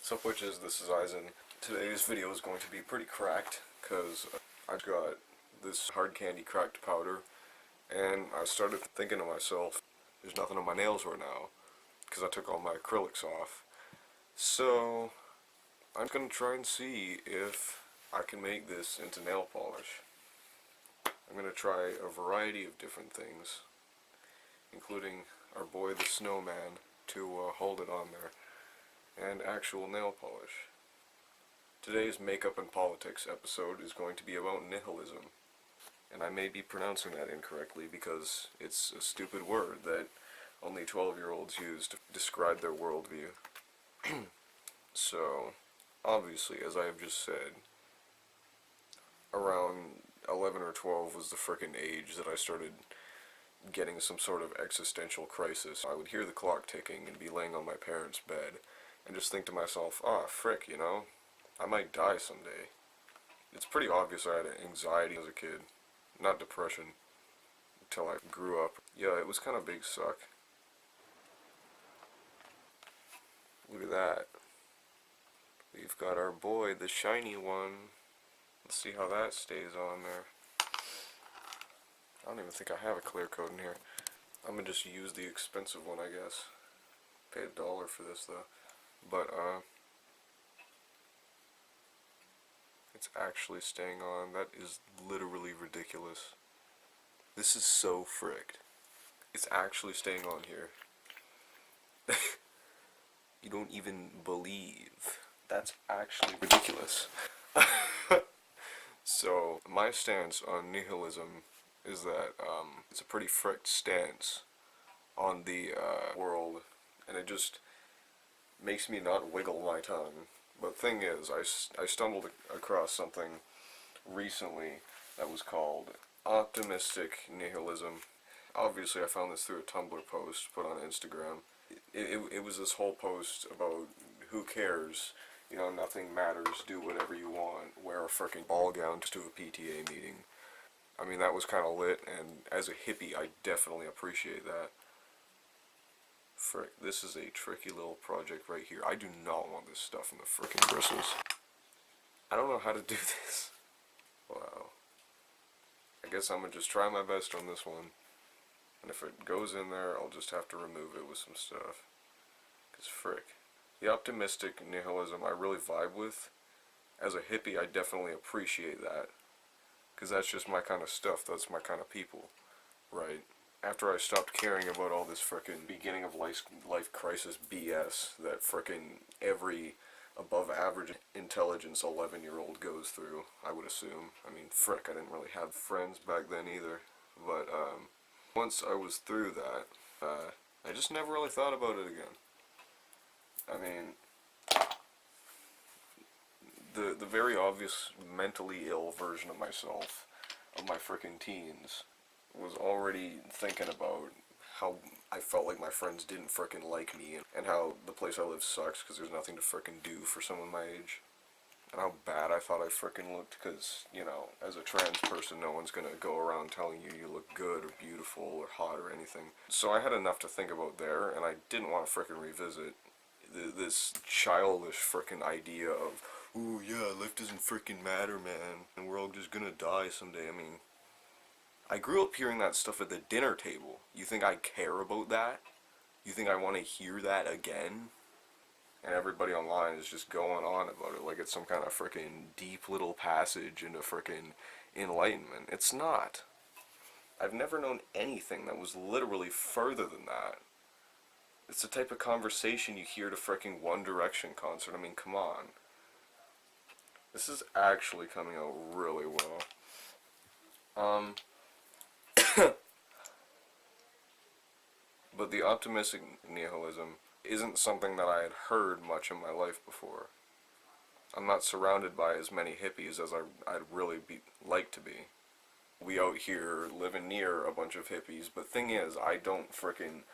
Sup witches, this is Eisen. Today's video is going to be pretty cracked, because I've got this hard candy cracked powder, and I started thinking to myself, there's nothing on my nails right now, because I took all my acrylics off. So, I'm going to try and see if I can make this into nail polish. I'm going to try a variety of different things, including our boy the snowman to hold it on there, and actual nail polish. Today's Makeup and Politics episode is going to be about nihilism, and I may be pronouncing that incorrectly because it's a stupid word that only 12-year-olds use to describe their worldview. So, obviously, as I have just said, around 11 or 12 was the frickin' age that I started getting some sort of existential crisis. I would hear the clock ticking and be laying on my parents' bed and just think to myself, ah, frick, you know, I might die someday. It's pretty obvious I had anxiety as a kid, not depression, until I grew up. Yeah, it was kind of big suck. Look at that. We've got our boy, the shiny one. Let's see how that stays on there. I don't even think I have a clear coat in here. I'm gonna just use the expensive one, I guess. Pay $1 for this though. But it's actually staying on. That is literally ridiculous. This is so fricked. It's actually staying on here. You don't even believe. That's actually ridiculous. So, my stance on nihilism is that it's a pretty fricked stance on the world, and it just makes me not wiggle my tongue. But thing is, I stumbled across something recently that was called optimistic nihilism. Obviously, I found this through a Tumblr post put on Instagram. It was this whole post about who cares, you know, nothing matters, do whatever you want, wear a frickin' ball gown to a PTA meeting. I mean, that was kind of lit, and as a hippie, I definitely appreciate that. Frick, this is a tricky little project right here. I do not want this stuff in the frickin' bristles. I don't know how to do this. Wow. I guess I'm gonna just try my best on this one. And if it goes in there, I'll just have to remove it with some stuff. Cause frick. The optimistic nihilism I really vibe with. As a hippie, I definitely appreciate that. Cause that's just my kind of stuff, that's my kind of people. Right? After I stopped caring about all this frickin' beginning of life crisis BS that frickin' every above average intelligence 11-year-old goes through, I would assume. I mean, frick, I didn't really have friends back then either. But, once I was through that, I just never really thought about it again. I mean, the very obvious mentally ill version of myself, of my frickin' teens, was already thinking about how I felt like my friends didn't frickin' like me, and how the place I live sucks because there's nothing to frickin' do for someone my age. And how bad I thought I frickin' looked because, you know, as a trans person, no one's gonna go around telling you you look good or beautiful or hot or anything. So I had enough to think about there, and I didn't want to frickin' revisit this childish frickin' idea of, ooh, yeah, life doesn't frickin' matter, man, and we're all just gonna die someday. I mean, I grew up hearing that stuff at the dinner table. You think I care about that? You think I want to hear that again? And everybody online is just going on about it like it's some kind of frickin' deep little passage into frickin' enlightenment. It's not. I've never known anything that was literally further than that. It's the type of conversation you hear at a frickin' One Direction concert. I mean, come on. This is actually coming out really well. But the optimistic nihilism isn't something that I had heard much in my life before. I'm not surrounded by as many hippies as I'd really like to be. We out here living near a bunch of hippies, but thing is, I don't frickin'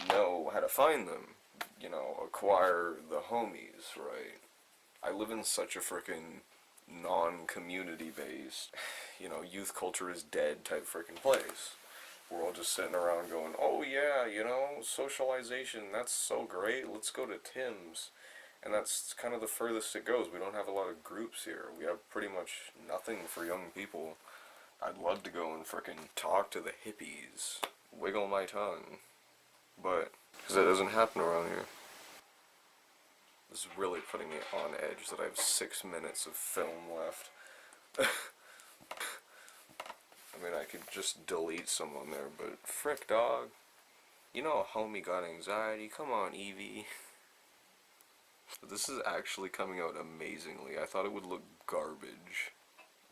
know how to find them. You know, acquire the homies, right? I live in such a frickin' non-community based, you know, youth culture is dead type frickin' place. We're all just sitting around going, oh yeah, you know, socialization, that's so great, let's go to Tim's And that's kind of the furthest it goes. We don't have a lot of groups here. We have pretty much nothing for young people. I'd love to go and frickin' talk to the hippies, wiggle my tongue, but because that doesn't happen around here. This is really putting me on edge that I have 6 minutes of film left. I mean, I could just delete someone there, but frick, dog. You know a homie got anxiety. Come on, Evie. This is actually coming out amazingly. I thought it would look garbage.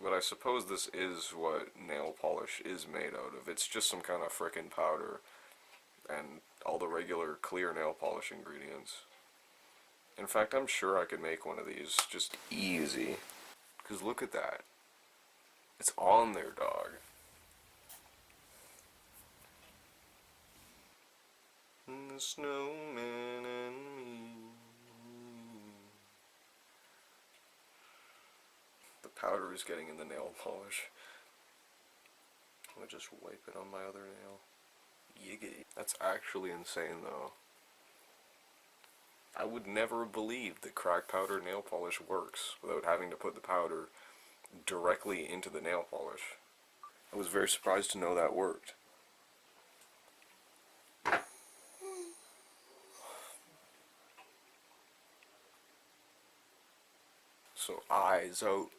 But I suppose this is what nail polish is made out of. It's just some kind of frickin' powder and all the regular clear nail polish ingredients. In fact, I'm sure I could make one of these just easy. Because look at that. It's on there, dog. The snowman and me. The powder is getting in the nail polish. I'm gonna just wipe it on my other nail. Yiggity. That's actually insane, though. I would never believe that crack powder nail polish works without having to put the powder directly into the nail polish. I was very surprised to know that worked. So eyes out.